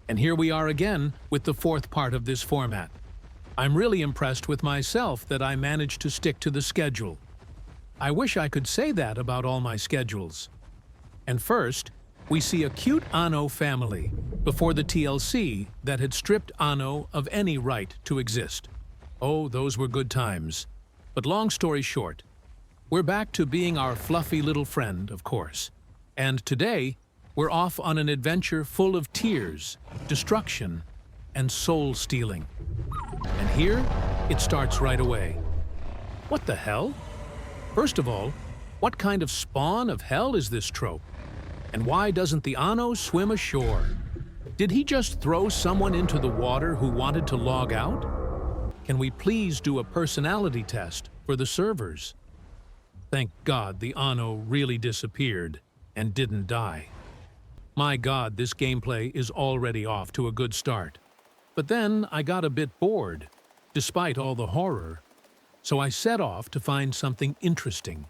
And here we are again with the fourth part of this format. I'm really impressed with myself that I managed to stick to the schedule. I wish I could say that about all my schedules. And first, we see a cute Anno family before the TLC that had stripped Anno of any right to exist. Oh, those were good times. But long story short, we're back to being our fluffy little friend, of course. And today, we're off on an adventure full of tears, destruction, and soul-stealing. And here, it starts right away. What the hell? First of all, what kind of spawn of hell is this trope? And why doesn't the Anno swim ashore? Did he just throw someone into the water who wanted to log out? Can we please do a personality test for the servers? Thank God the Anno really disappeared and didn't die. My God, this gameplay is already off to a good start. But then I got a bit bored, despite all the horror. So I set off to find something interesting.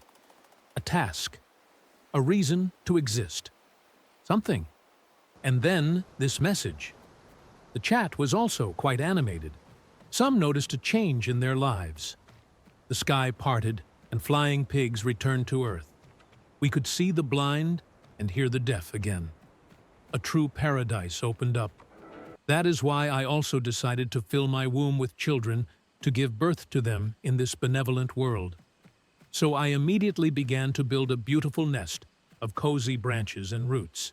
A task. A reason to exist. Something. And then this message. The chat was also quite animated. Some noticed a change in their lives. The sky parted and flying pigs returned to Earth. We could see the blind and hear the deaf again. A true paradise opened up. That is why I also decided to fill my womb with children to give birth to them in this benevolent world. So I immediately began to build a beautiful nest of cozy branches and roots.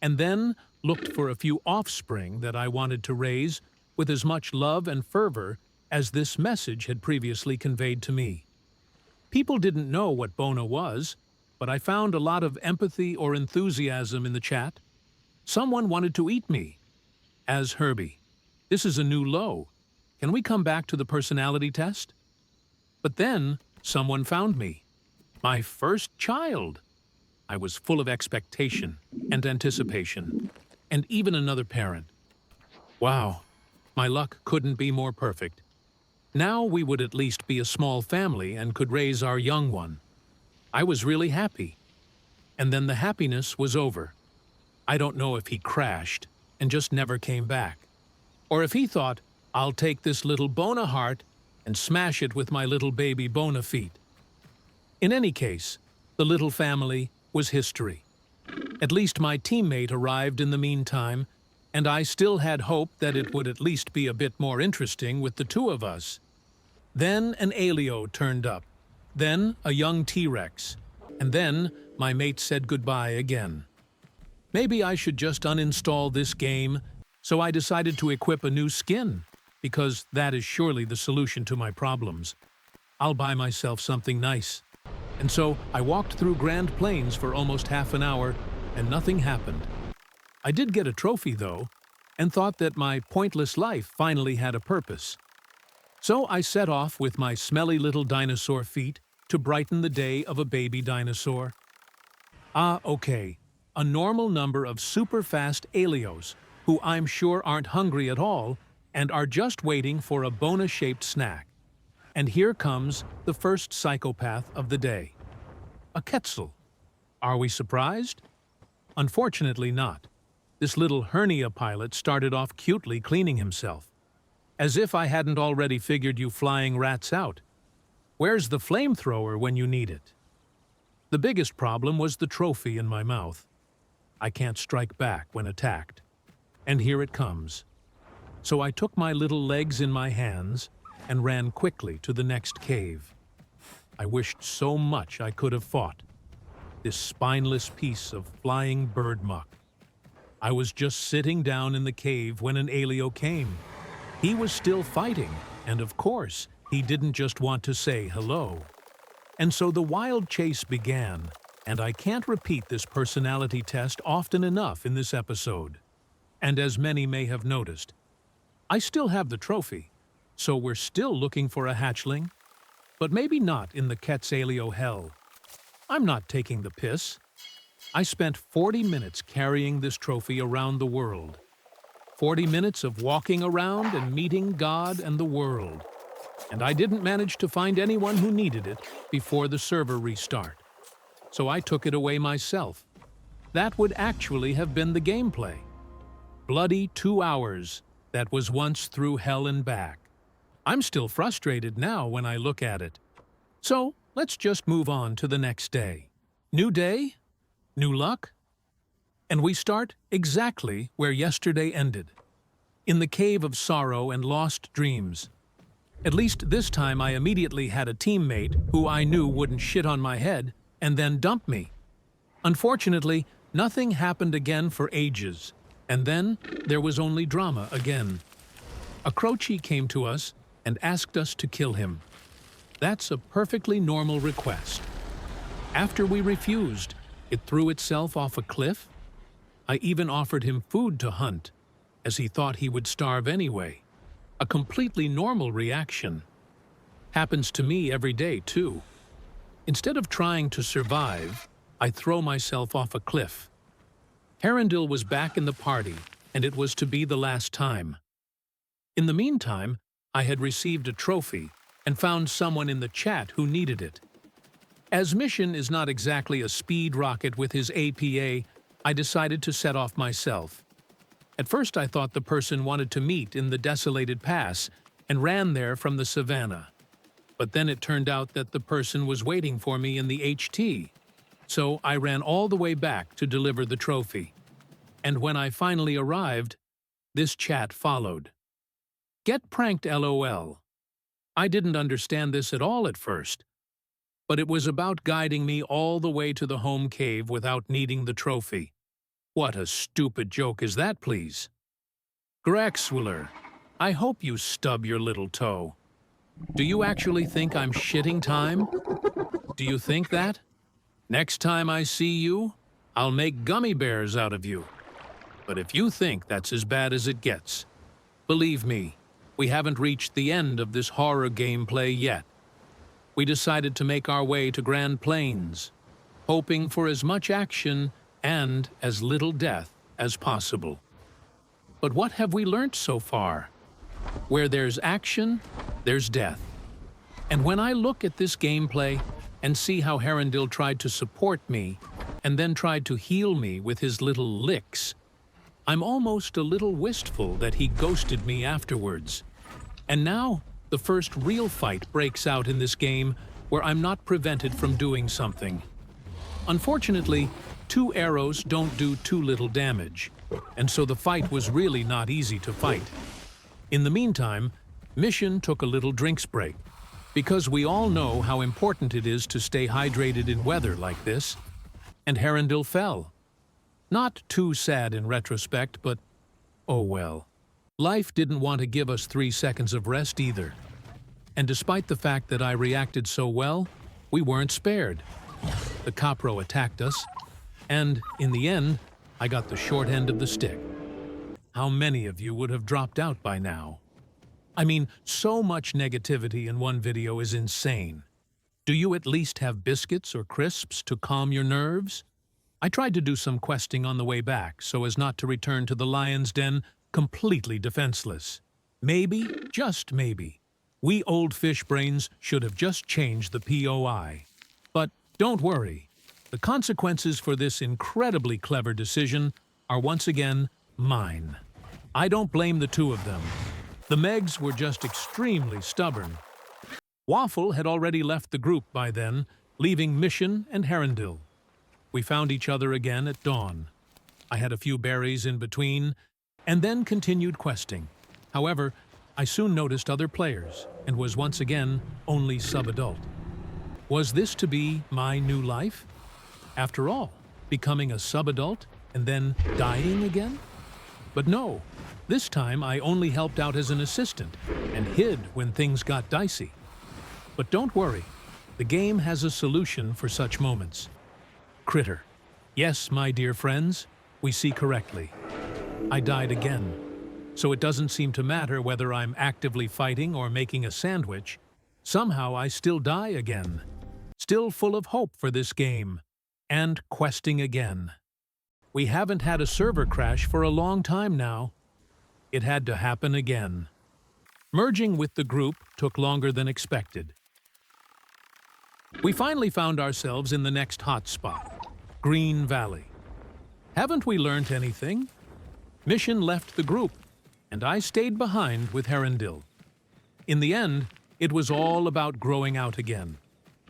And then looked for a few offspring that I wanted to raise with as much love and fervor as this message had previously conveyed to me. People didn't know what Bona was, but I found a lot of empathy or enthusiasm in the chat. Someone wanted to eat me. As Herbie. This is a new low. Can we come back to the personality test? But then someone found me. My first child. I was full of expectation and anticipation, and even another parent. Wow, my luck couldn't be more perfect. Now we would at least be a small family and could raise our young one. I was really happy. And then the happiness was over. I don't know if he crashed and just never came back, or if he thought, I'll take this little Bona heart and smash it with my little baby Bona feet. In any case, the little family was history. At least my teammate arrived in the meantime, and I still had hope that it would at least be a bit more interesting with the two of us. Then an Alio turned up, then a young T-Rex, and then my mate said goodbye again. Maybe I should just uninstall this game, so I decided to equip a new skin, because that is surely the solution to my problems. I'll buy myself something nice. And so I walked through Grand Plains for almost half an hour, and nothing happened. I did get a trophy, though, and thought that my pointless life finally had a purpose. So I set off with my smelly little dinosaur feet to brighten the day of a baby dinosaur. Okay, a normal number of super-fast Alios, who I'm sure aren't hungry at all, and are just waiting for a Bona-shaped snack. And here comes the first psychopath of the day. A Quetzal. Are we surprised? Unfortunately not. This little hernia pilot started off cutely cleaning himself. As if I hadn't already figured you flying rats out. Where's the flamethrower when you need it? The biggest problem was the trophy in my mouth. I can't strike back when attacked. And here it comes. So I took my little legs in my hands and ran quickly to the next cave. I wished so much I could have fought this spineless piece of flying bird muck. I was just sitting down in the cave when an Alio came. He was still fighting, and of course, he didn't just want to say hello. And so the wild chase began, and I can't repeat this personality test often enough in this episode. And as many may have noticed, I still have the trophy, so we're still looking for a hatchling, but maybe not in the Quetzalio hell. I'm not taking the piss. I spent 40 minutes carrying this trophy around the world. 40 minutes of walking around and meeting God and the world. And I didn't manage to find anyone who needed it before the server restart. So I took it away myself. That would actually have been the gameplay. bloody 2 hours that was once through hell and back. I'm still frustrated now when I look at it. So, let's just move on to the next day. New day, new luck, and we start exactly where yesterday ended, in the cave of sorrow and lost dreams. At least this time I immediately had a teammate who I knew wouldn't shit on my head and then dump me. Unfortunately, nothing happened again for ages, and then there was only drama again. A Croce came to us and asked us to kill him. That's a perfectly normal request. After we refused, it threw itself off a cliff. I even offered him food to hunt, as he thought he would starve anyway. A completely normal reaction. Happens to me every day, too. Instead of trying to survive, I throw myself off a cliff. Herondil was back in the party, and it was to be the last time. In the meantime, I had received a trophy and found someone in the chat who needed it. As Mission is not exactly a speed rocket with his APA, I decided to set off myself. At first I thought the person wanted to meet in the desolated pass and ran there from the savannah. But then it turned out that the person was waiting for me in the HT. So I ran all the way back to deliver the trophy. And when I finally arrived, this chat followed. Get pranked LOL. I didn't understand this at all at first, but it was about guiding me all the way to the home cave without needing the trophy. What a stupid joke is that, please? Graxwiller, I hope you stub your little toe. Do you actually think I'm shitting time? Do you think that? Next time I see you, I'll make gummy bears out of you. But if you think that's as bad as it gets, believe me, we haven't reached the end of this horror gameplay yet. We decided to make our way to Grand Plains, hoping for as much action and as little death as possible. But what have we learnt so far? Where there's action, there's death. And when I look at this gameplay and see how Herondil tried to support me and then tried to heal me with his little licks, I'm almost a little wistful that he ghosted me afterwards. And now, the first real fight breaks out in this game where I'm not prevented from doing something. Unfortunately, 2 arrows don't do too little damage, and so the fight was really not easy to fight. In the meantime, Mission took a little drinks break, because we all know how important it is to stay hydrated in weather like this, and Herondil fell. Not too sad in retrospect, but oh well. Life didn't want to give us 3 seconds of rest either. And despite the fact that I reacted so well, we weren't spared. The Capro attacked us, and in the end, I got the short end of the stick. How many of you would have dropped out by now? I mean, so much negativity in one video is insane. Do you at least have biscuits or crisps to calm your nerves? I tried to do some questing on the way back so as not to return to the lion's den completely defenseless. Maybe, just maybe, we old fish brains should have just changed the POI. But don't worry. The consequences for this incredibly clever decision are once again mine. I don't blame the 2 of them. The Megs were just extremely stubborn. Waffle had already left the group by then, leaving Mission and Herondil. We found each other again at dawn. I had a few berries in between, and then continued questing. However, I soon noticed other players, and was once again only sub-adult. Was this to be my new life? After all, becoming a sub-adult and then dying again? But no, this time I only helped out as an assistant and hid when things got dicey. But don't worry, the game has a solution for such moments. Critter. Yes, my dear friends, we see correctly. I died again, so it doesn't seem to matter whether I'm actively fighting or making a sandwich. Somehow I still die again. Still full of hope for this game. And questing again. We haven't had a server crash for a long time now. It had to happen again. Merging with the group took longer than expected. We finally found ourselves in the next hotspot, Green Valley. Haven't we learned anything? Mission left the group, and I stayed behind with Herondil. In the end, it was all about growing out again.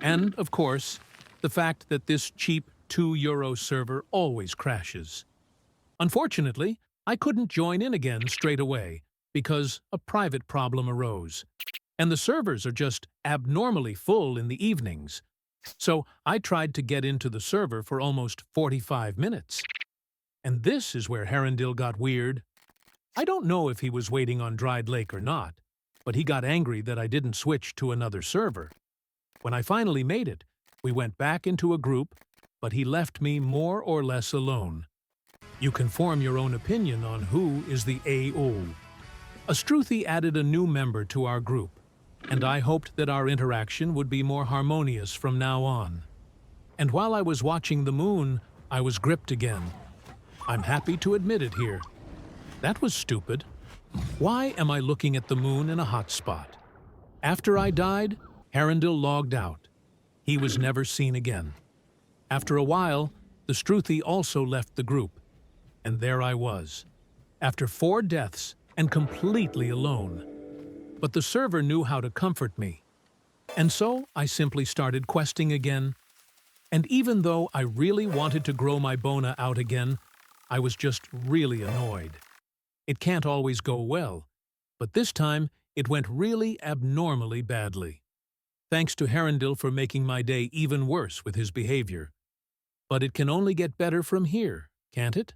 And, of course, the fact that this cheap €2 server always crashes. Unfortunately, I couldn't join in again straight away because a private problem arose, and the servers are just abnormally full in the evenings. So I tried to get into the server for almost 45 minutes. And this is where Herondil got weird. I don't know if he was waiting on Dried Lake or not, but he got angry that I didn't switch to another server. When I finally made it, we went back into a group, but he left me more or less alone. You can form your own opinion on who is the AO. Astruthi added a new member to our group, and I hoped that our interaction would be more harmonious from now on. And while I was watching the moon, I was gripped again. I'm happy to admit it here. That was stupid. Why am I looking at the moon in a hot spot? After I died, Herondil logged out. He was never seen again. After a while, the Struthi also left the group. And there I was, after 4 deaths and completely alone. But the server knew how to comfort me. And so I simply started questing again. And even though I really wanted to grow my Bona out again, I was just really annoyed. It can't always go well, but this time it went really abnormally badly. Thanks to Herondil for making my day even worse with his behavior. But it can only get better from here, can't it?